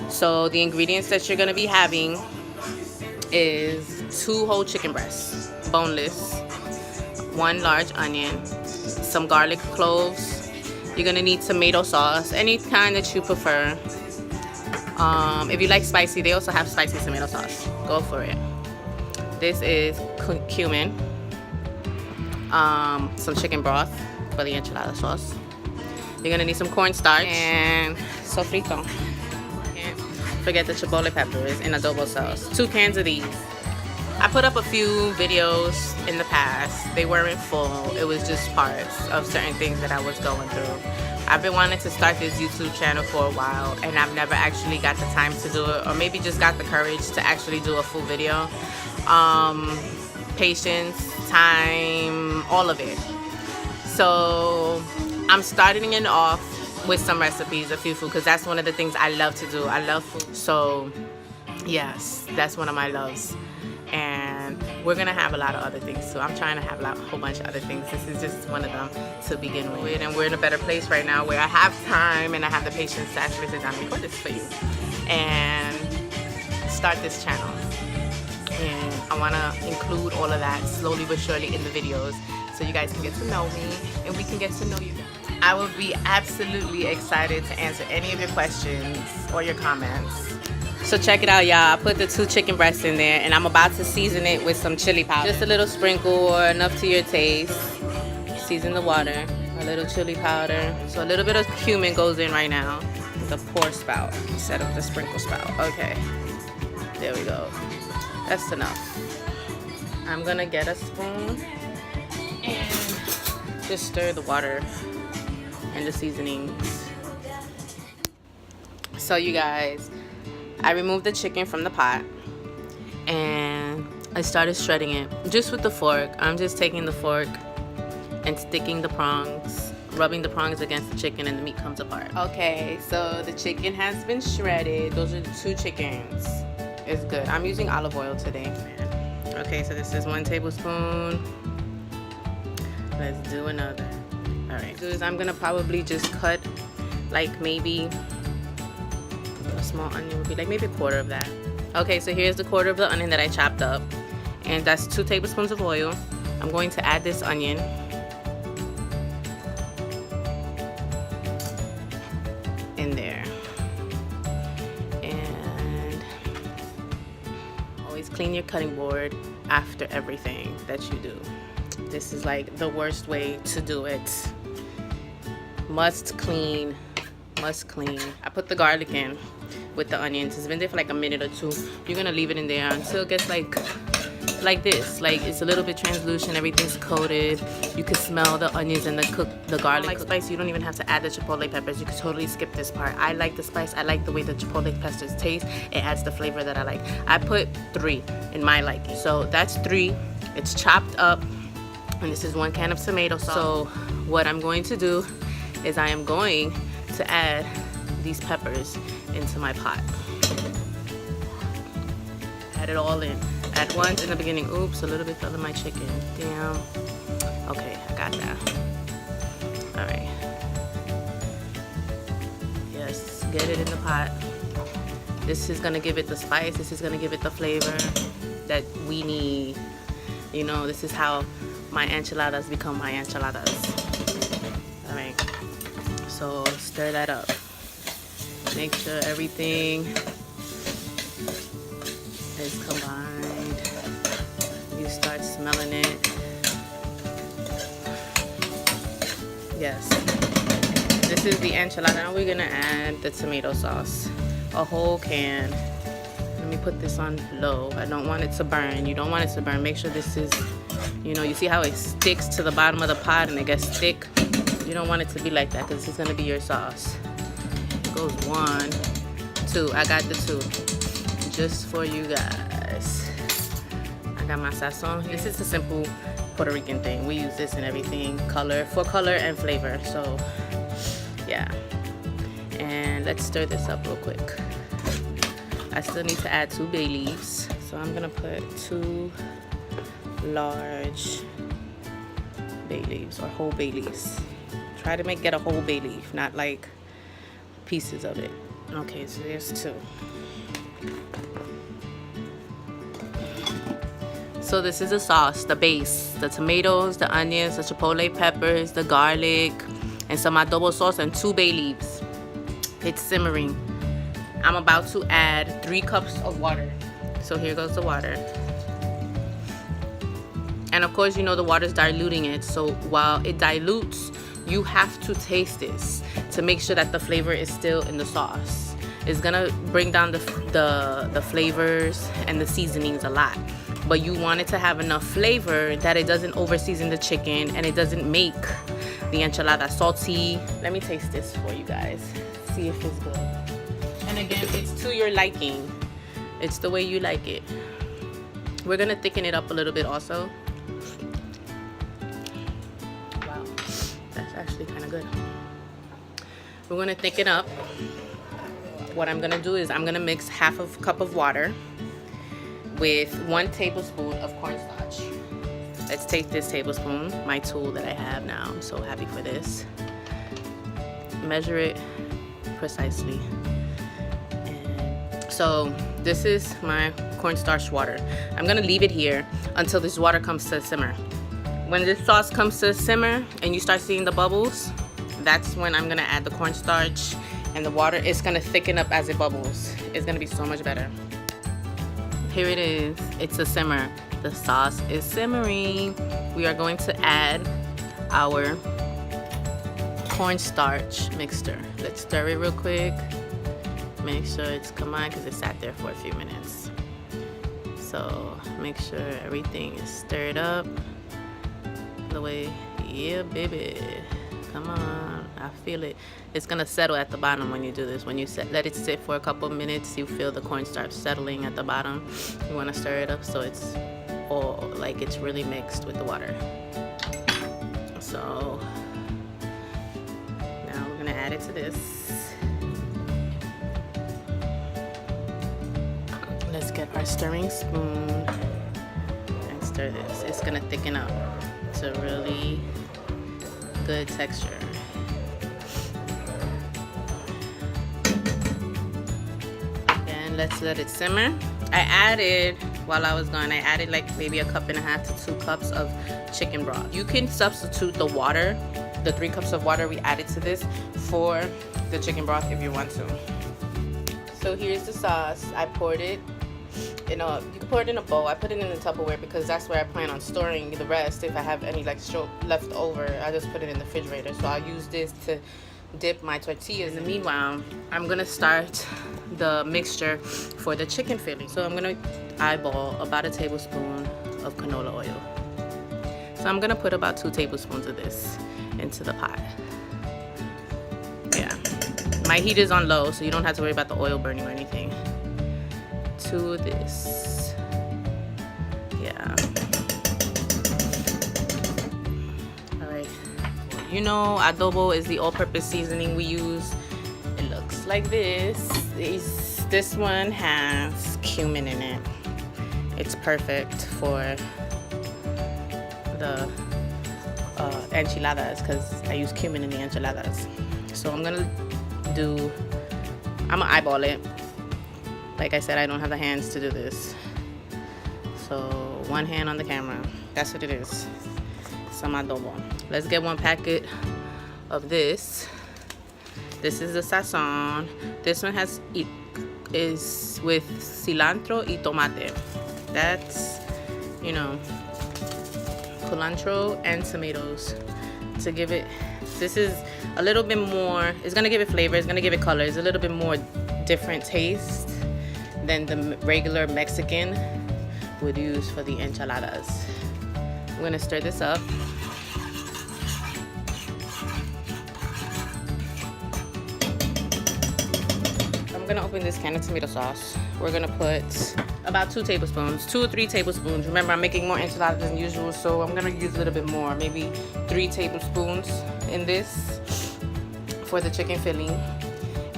So the ingredients that you're gonna be having is 2 whole chicken breasts, boneless, 1 large onion, some garlic cloves. You're gonna need tomato sauce, any kind that you prefer. If you like spicy, they also have spicy tomato sauce. Go for it. This is cumin, some chicken broth for the enchilada sauce. You're gonna need some cornstarch and sofrito. Can't forget the Chipotlepeppers and Adobo sauce. 2 cans of these. I put up a few videos in the past. They weren't full. It was just parts of certain things that I was going through. I've been wanting to start this YouTube channel for a while, and I've never actually got the time to do it, or maybe just got the courage to actually do a full video. Patience, time, all of it. So I'm starting it off with some recipes, a few food, because that's one of the things I love to do. I love food. So yes, that's one of my loves. And we're gonna have a lot of other things too. I'm trying to have a whole bunch of other things. This is just one of them to begin with. And we're in a better place right now where I have time and I have the patience to actually sit down and record this for you and start this channel. And I wanna include all of that slowly but surely in the videos so you guys can get to know me and we can get to know you. I will be absolutely excited to answer any of your questions or your comments. So check it out, y'all. I put the 2 chicken breasts in there and I'm about to season it with some chili powder. Just a little sprinkle or enough to your taste. Season the water, a little chili powder. So a little bit of cumin goes in right now. The pour spout instead of the sprinkle spout. Okay, there we go. That's enough. I'm gonna get a spoon and just stir the water and the seasonings. So you guys, I removed the chicken from the pot and I started shredding it just with the fork. I'm just taking the fork and sticking the prongs, rubbing the prongs against the chicken, and the meat comes apart. Okay, so the chicken has been shredded. Those are the 2 chickens. It's good. I'm using olive oil today. Okay, so this is 1 tablespoon. Let's do another. All right, so I'm gonna probably just cut like maybe a small onion would be like maybe a quarter of that. Okay, so here's the quarter of the onion that I chopped up, and that's 2 tablespoons of oil. I'm going to add this onion. In there. And always clean your cutting board after everything that you do. This is like the worst way to do it. Must clean, must clean. I put the garlic in with the onions. It's been there for like a minute or 2. You're gonna leave it in there until it gets like this, like it's a little bit translucent, everything's coated. You can smell the onions and the garlic. Like spice, you don't even have to add the chipotle peppers. You could totally skip this part. I like the spice. I like the way the chipotle peppers taste. It adds the flavor that I like. I put 3 in my liking. So that's 3. It's chopped up, and this is 1 can of tomato sauce. So what I'm going to do is I am going to add these peppers into my pot. Add it all in at once in the beginning. Oops, a little bit fell in my chicken. Damn. Okay, I got that. All right. Yes, get it in the pot. This is gonna give it the spice. This is gonna give it the flavor that we need. You know, this is how my enchiladas become my enchiladas. All right. So stir that up. Make sure everything is combined. You start smelling it. Yes. This is the enchilada. Now we're gonna add the tomato sauce. A whole can. Let me put this on low. I don't want it to burn. You don't want it to burn. Make sure this is, you know, you see how it sticks to the bottom of the pot and it gets thick? You don't want it to be like that because this is gonna be your sauce. It goes 1, 2. I got the 2 just for you guys. I got my Sazón. This is a simple Puerto Rican thing. We use this in everything, for color and flavor. So yeah. And let's stir this up real quick. I still need to add 2 bay leaves. So I'm gonna put 2 large bay leaves or whole bay leaves. Try to get a whole bay leaf, not like pieces of it. Okay, so there's 2. So this is the sauce, the base, the tomatoes, the onions, the chipotle peppers, the garlic, and some adobo sauce and 2 bay leaves. It's simmering. I'm about to add 3 cups of water. So here goes the water. And of course, you know the water's diluting it. So while it dilutes, you have to taste this to make sure that the flavor is still in the sauce. It's gonna bring down the flavors and the seasonings a lot. But you want it to have enough flavor that it doesn't over season the chicken and it doesn't make the enchilada salty. Let me taste this for you guys. See if it's good. And again, it's to your liking. It's the way you like it. We're gonna thicken it up a little bit also. Wow, that's actually kind of good. We're gonna thicken up. What I'm gonna do is I'm gonna mix half of a cup of water with 1 tablespoon of cornstarch. Let's take this tablespoon, my tool that I have now. I'm so happy for this. Measure it precisely. And so this is my cornstarch water. I'm gonna leave it here until this water comes to a simmer. When this sauce comes to a simmer and you start seeing the bubbles, that's when I'm gonna add the cornstarch and the water. It's gonna thicken up as it bubbles. It's gonna be so much better. Here it is. It's a simmer. The sauce is simmering. We are going to add our cornstarch mixture. Let's stir it real quick. Make sure it's come on because it sat there for a few minutes. So make sure everything is stirred up the way, yeah, baby. Come on, I feel it. It's gonna settle at the bottom when you do this. When you let it sit for a couple minutes, you feel the cornstarch settling at the bottom. You wanna stir it up so it's all like it's really mixed with the water. So now we're gonna add it to this. Let's get our stirring spoon and stir this. It's gonna thicken up to really good texture. And let's let it simmer. I added, while I was gone, I added like maybe 1.5 to 2 cups of chicken broth. You can substitute the water, the 3 cups of water we added to this, for the chicken broth if you want to. So here's the sauce. I poured it in a, you can pour it in a bowl. I put it in the Tupperware because that's where I plan on storing the rest. If I have any like left over, I just put it in the refrigerator. So I'll use this to dip my tortillas. In the meanwhile, I'm gonna start the mixture for the chicken filling. So I'm gonna eyeball about 1 tablespoon of canola oil. So I'm gonna put about 2 tablespoons of this into the pot. Yeah, my heat is on low, so you don't have to worry about the oil burning or anything. To this, yeah. All right. You know, adobo is the all-purpose seasoning we use. It looks like this. This one has cumin in it. It's perfect for the enchiladas because I use cumin in the enchiladas. So I'm gonna eyeball it. Like I said, I don't have the hands to do this. So 1 hand on the camera. That's what it is. Some adobo. Let's get 1 packet of this. This is the Sazón. This one is with cilantro y tomate. That's, you know, cilantro and tomatoes to give it. This is a little bit more. It's gonna give it flavor. It's gonna give it color. It's a little bit more different taste than the regular Mexican would use for the enchiladas. I'm gonna stir this up. I'm gonna open this can of tomato sauce. We're gonna put about 2 tablespoons, 2 or 3 tablespoons. Remember, I'm making more enchiladas than usual, so I'm gonna use a little bit more, maybe 3 tablespoons in this for the chicken filling.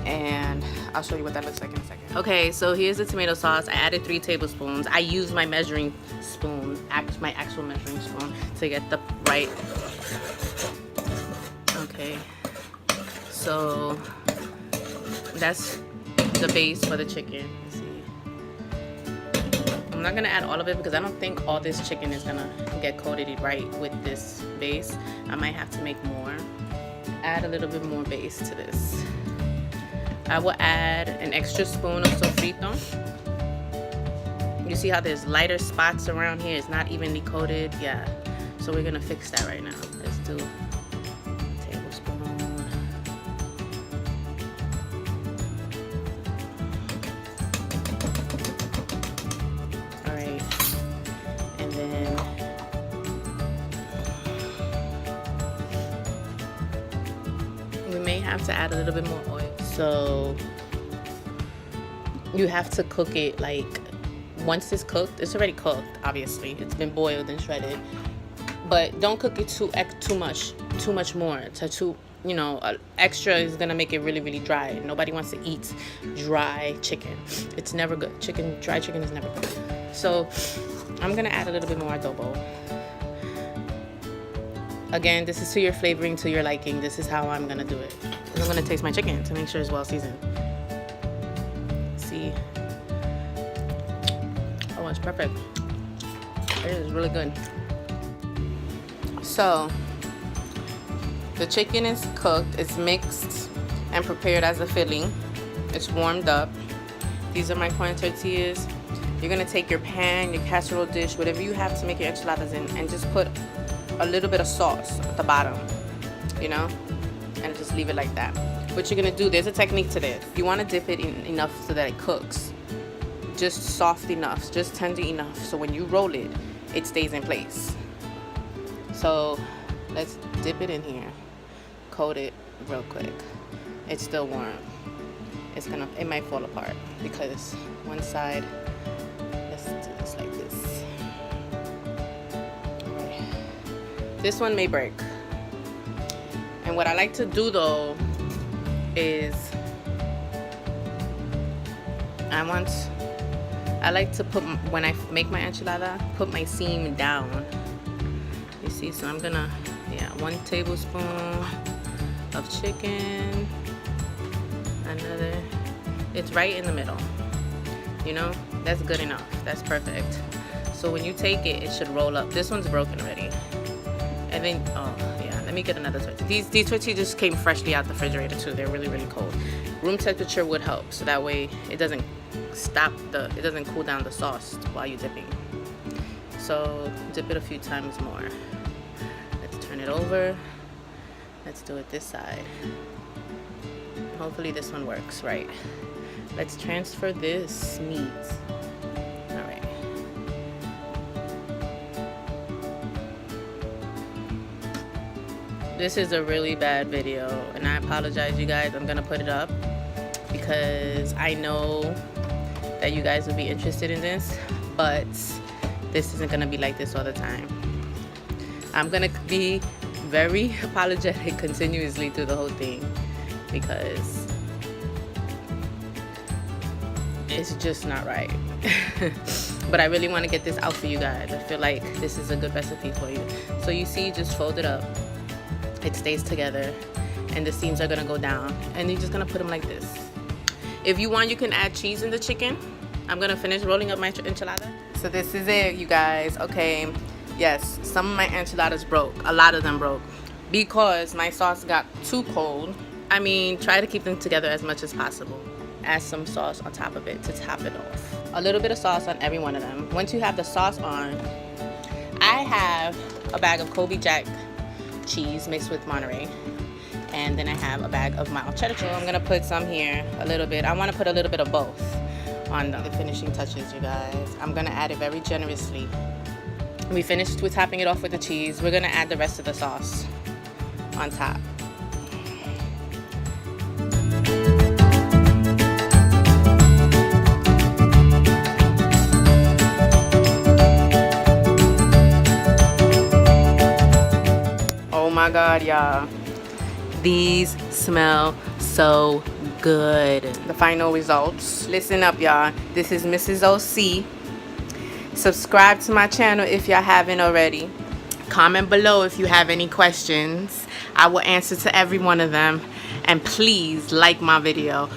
And I'll show you what that looks like in a second. Okay, so here's the tomato sauce. I added 3 tablespoons. I used my measuring spoon, my actual measuring spoon, to get the right. Okay, so that's the base for the chicken. Let's see. I'm not gonna add all of it because I don't think all this chicken is gonna get coated right with this base. I might have to make more. Add a little bit more base to this. I will add an extra spoon of sofrito. You see how there's lighter spots around here? It's not evenly coated. Yeah. So we're gonna fix that right now. Let's do a tablespoon. All right. And then we may have to add a little bit more oil. So you have to cook it like, once it's cooked, it's already cooked, obviously. It's been boiled and shredded. But don't cook it too much more. You know, extra is gonna make it really, really dry. Nobody wants to eat dry chicken. It's never good. Dry chicken is never good. So I'm gonna add a little bit more adobo. Again, this is to your flavoring, to your liking. This is how I'm gonna do it. I'm gonna taste my chicken to make sure it's well seasoned. See? Oh, it's perfect. It is really good. So the chicken is cooked, it's mixed and prepared as a filling. It's warmed up. These are my corn tortillas. You're gonna take your pan, your casserole dish, whatever you have to make your enchiladas in, and just put a little bit of sauce at the bottom, you know, and just leave it like that. What you're gonna do, there's a technique to this. You wanna dip it in enough so that it cooks. Just soft enough, just tender enough, so when you roll it, it stays in place. So let's dip it in here, coat it real quick. It's still warm. It might fall apart because one side, let's do this like this. Okay. This one may break. And what I like to do though is I like to put, when I make my enchilada, put my seam down. You see, so I'm gonna, 1 tablespoon of chicken, another, it's right in the middle, you know, that's good enough, that's perfect. So when you take it, it should roll up. This one's broken already. And then, let me get another tortilla. These tortillas just came freshly out the refrigerator too. They're really, really cold. Room temperature would help, so that way it doesn't it doesn't cool down the sauce while you're dipping. So dip it a few times more. Let's turn it over. Let's do it this side. Hopefully this one works right. Let's transfer this meat. All right. This is a really bad video, and I apologize, you guys. I'm gonna put it up because I know that you guys will be interested in this, but this isn't gonna be like this all the time. I'm gonna be very apologetic continuously through the whole thing because it's just not right. But I really want to get this out for you guys. I feel like this is a good recipe for you. So you see, just fold it up, it stays together, and the seams are gonna go down, and you're just gonna put them like this. If you want, you can add cheese in the chicken. I'm gonna finish rolling up my enchilada. So this is it, you guys. Okay, yes, some of my enchiladas broke. A lot of them broke because my sauce got too cold. I mean, try to keep them together as much as possible. Add some sauce on top of it to top it off. A little bit of sauce on every one of them. Once you have the sauce on, I have a bag of Colby Jack cheese mixed with Monterey, and then I have a bag of mild cheddar. So I'm gonna put some here, a little bit. I want to put a little bit of both on the finishing touches, you guys. I'm gonna add it very generously. We finished with topping it off with the cheese. We're gonna add the rest of the sauce on top. Oh my God, y'all. These smell so good. The final results. Listen up, y'all. This is Mrs.OC. Subscribe to my channel if y'all haven't already. Comment below if you have any questions. I will answer to every one of them. And please like my video.